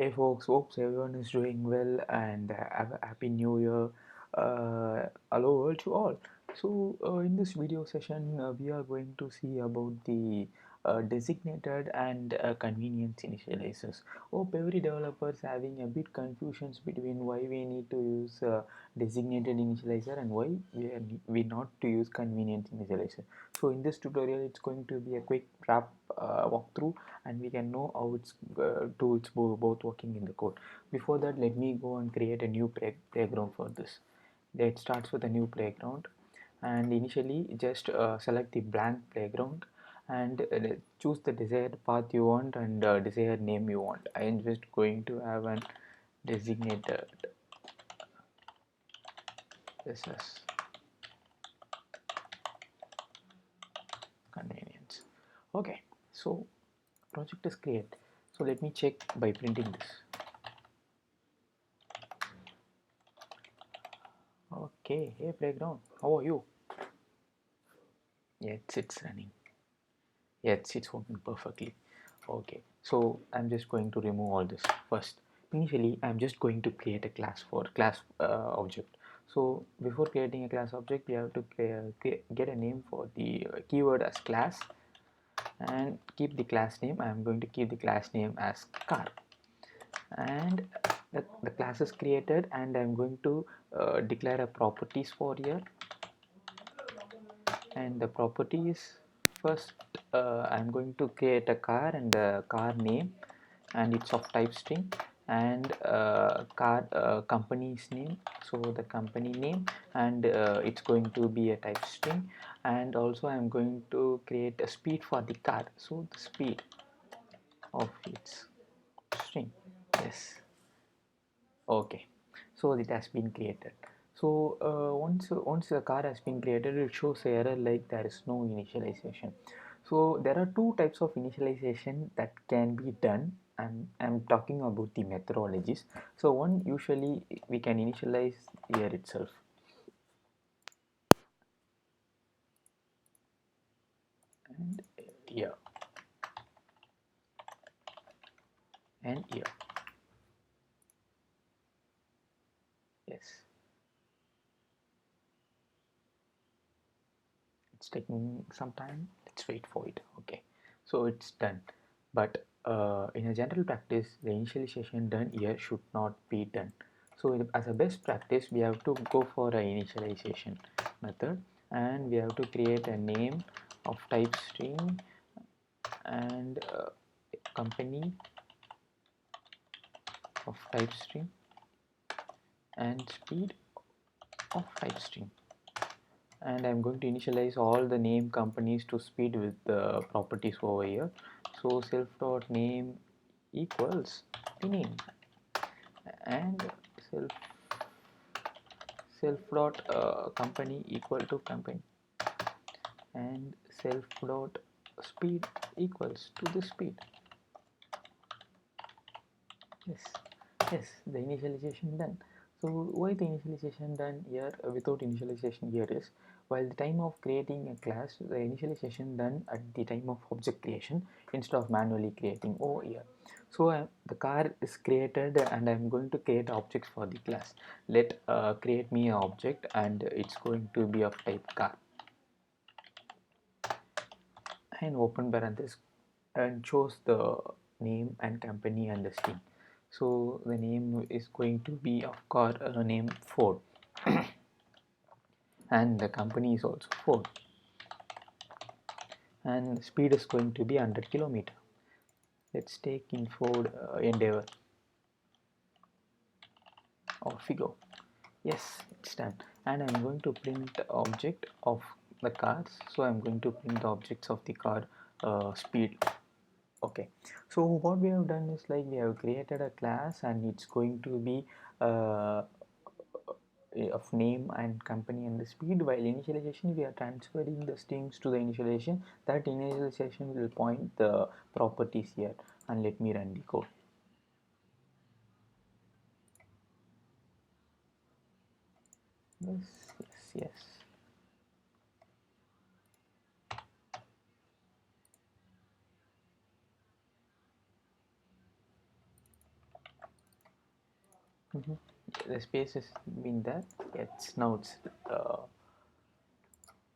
Hey folks, hopes everyone is doing well and have a happy new year. Hello world to all. In this video session, we are going to see about the designated and convenience initializers. Hope every developer is having a bit confusions between why we need to use designated initializer and why we not to use convenience initializer. So in this tutorial, it's going to be a quick wrap walkthrough, and we can know how its tools both working in the code. Before that, let me go and create a new playground for this. It starts with a new playground, and initially just select the blank playground and choose the desired path you want and desired name you want. I am just going to have an designated this as convenience. Okay, so project is created. So let me check by printing this. Okay, hey playground, how are you? Yes, it's running. Yes, it's working perfectly. Okay, so I'm just going to remove all this first. Initially, I'm just going to create a class for class object. So before creating a class object, we have to get a name for the keyword as class and keep the class name. I'm going to keep the class name as car, and the class is created, and I'm going to declare a properties for here. And the properties first, I'm going to create a car and the car name, and it's of type string, and car company's name, so the company name, and it's going to be a type string. And also I'm going to create a speed for the car, so the speed of its string. Yes. Okay, so it has been created. So once the car has been created, it shows error like there is no initialization. So there are two types of initialization that can be done, and I'm talking about the methodologies. So one, usually we can initialize here itself, and here and here. Yes, it's taking some time. Let's wait for it. Okay, so it's done. But in a general practice, the initialization done here should not be done. So as a best practice, we have to go for an initialization method, and we have to create a name of type string, and company of type string, and speed of type string. And I'm going to initialize all the name companies to speed with the properties over here. So self dot name equals the name, and self dot company equal to company, and self dot speed equals to the speed. Yes, yes, the initialization done. So why the initialization done here without initialization here is, while the time of creating a class, the initialization done at the time of object creation instead of manually creating over here. So the car is created, and I'm going to create objects for the class. Let create me an object, and it's going to be of type car, and open parenthesis, and shows the name and company and the string. So the name is going to be of course name Ford, and the company is also Ford, and the speed is going to be 100 km. Let's take in Ford Endeavor or Figo. Yes, it's done. And I'm going to print the object of the cars. So I'm going to print the objects of the car speed. Okay, so what we have done is, like, we have created a class, and it's going to be uh, of name and company and the speed. While initialization, we are transferring the strings to the initialization. That initialization will point the properties here, and let me run the code. Yes, yes, yes. Mhm. The space has been there. It's now it's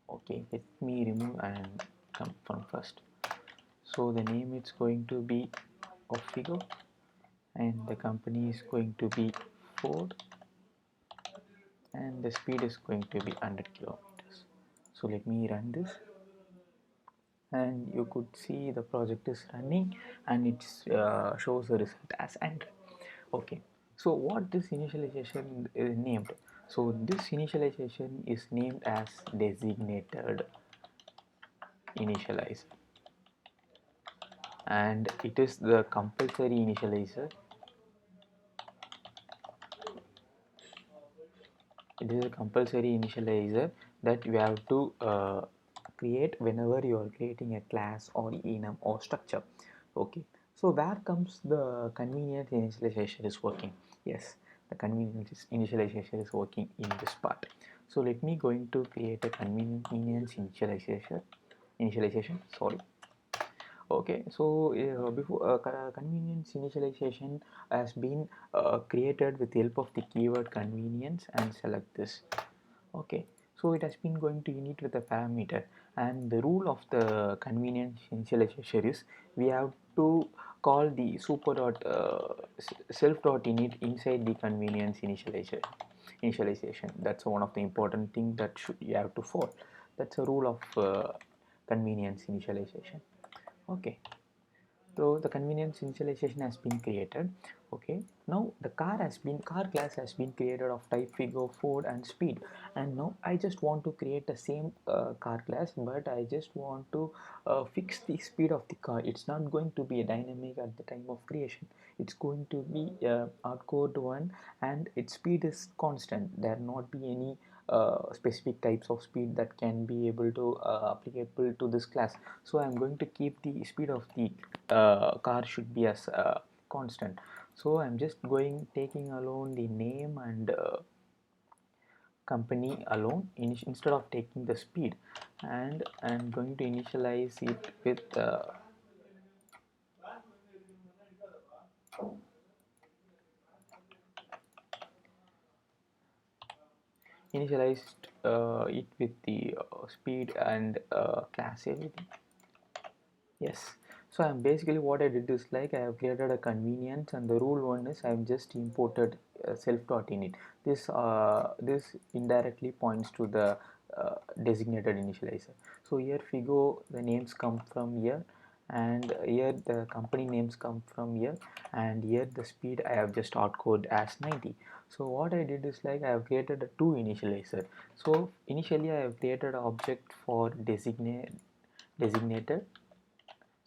okay. Let me remove and come from first. So the name is going to be of figure, and the company is going to be Ford, and the speed is going to be 100 kilometers. So let me run this, and you could see the project is running, and it shows the result as and. Okay, so what this initialization is named? So this initialization is named as designated initializer, and it is the compulsory initializer. It is a compulsory initializer that you have to create whenever you are creating a class or enum or structure. Okay, so where comes the convenience initialization is working? Yes, the convenience initialization is working in this part. So let me going to create a convenience initialization, sorry. Okay, so before convenience initialization has been created with the help of the keyword convenience and select this. Okay, so it has been going to init with a parameter, and the rule of the convenience initialization is we have to call the super dot self dot init inside the convenience initialization. That's one of the important thing that you have to follow. That's a rule of convenience initialization. Okay, so the convenience initialization has been created. Okay, now the car class has been created of type figure, Ford and speed, and now I just want to create the same car class, but I just want to fix the speed of the car. It's not going to be a dynamic at the time of creation. It's going to be a hardcode one, and its speed is constant. There not be any specific types of speed that can be able to applicable to this class. So I'm going to keep the speed of the car should be as constant. So I'm just going taking alone the name and company alone instead of taking the speed, and I'm going to initialize it with initialized it with the speed and class everything. Yes. So I'm basically what I did is like I have created a convenience, and the rule one is I've just imported self.init. This indirectly points to the designated initializer. So here figure the names come from here, and here the company names come from here, and here the speed I have just hardcoded as 90. So what I did is like I have created a two initializer. So initially I have created an object for designated,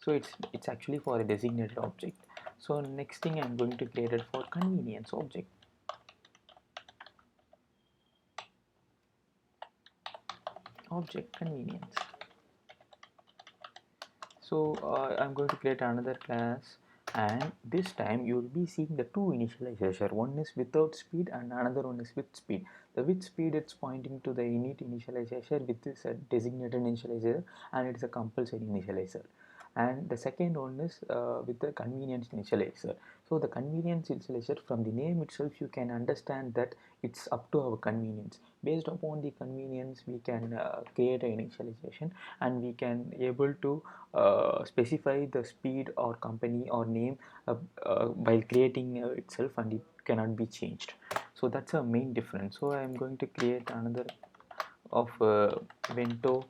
so it's actually for a designated object. So next thing I'm going to create it for convenience object convenience. So I'm going to create another class, and this time you will be seeing the two initialization. One is without speed and another one is with speed. The with speed, it's pointing to the init initializer, with this designated initializer, and it's a compulsory initializer. And the second one is with the convenience initializer. So the convenience initializer, from the name itself you can understand that it's up to our convenience. Based upon the convenience we can create an initialization, and we can able to specify the speed or company or name while creating itself, and it cannot be changed. So that's a main difference. So I am going to create another of Vento.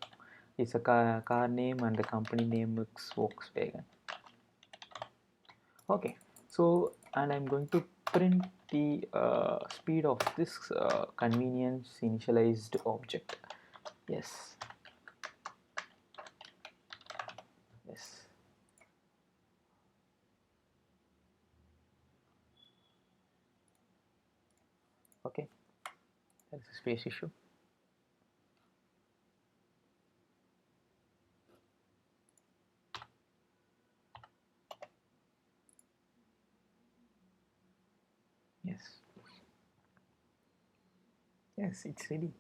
It's a car name, and the company name is Volkswagen. Okay, so and I'm going to print the speed of this convenience initialized object. Yes, yes. Okay, that's a space issue. Yes, yes, it's ready.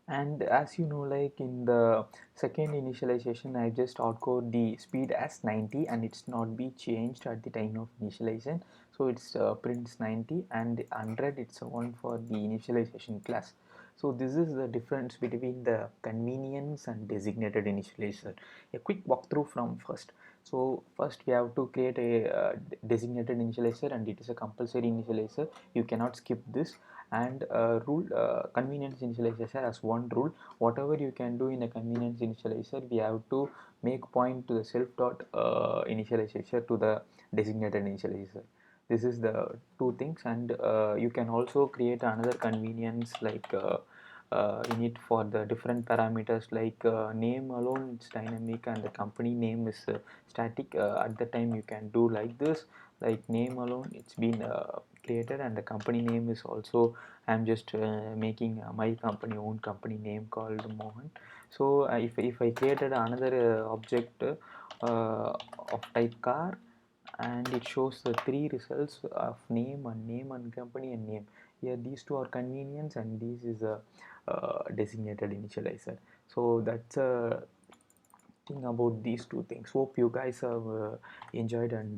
And as you know, like in the second initialization, I just outcode the speed as 90 and it's not be changed at the time of initialization. So it's prints 90 and 100 it's one for the initialization class. So this is the difference between the convenience and designated initializer. A quick walkthrough from first. So first we have to create a designated initializer, and it is a compulsory initializer. You cannot skip this. And rule convenience initializer has one rule: whatever you can do in a convenience initializer, we have to make point to the self dot initializer to the designated initializer. This is the two things. And you can also create another convenience like in it for the different parameters, like name alone it's dynamic and the company name is static. At the time you can do like this, like name alone it's been created, and the company name is also, I'm just making my company own company name called Mohan. So if I created another object of type car, and it shows the three results of name and company and name. Here these two are convenience and this is a designated initializer. So that's a thing about these two things. Hope you guys have enjoyed and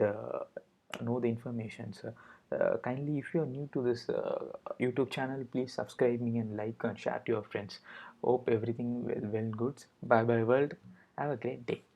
know the information. So, kindly, if you are new to this YouTube channel, please subscribe me and like and share to your friends. Hope everything well good. Bye bye world. Have a great day.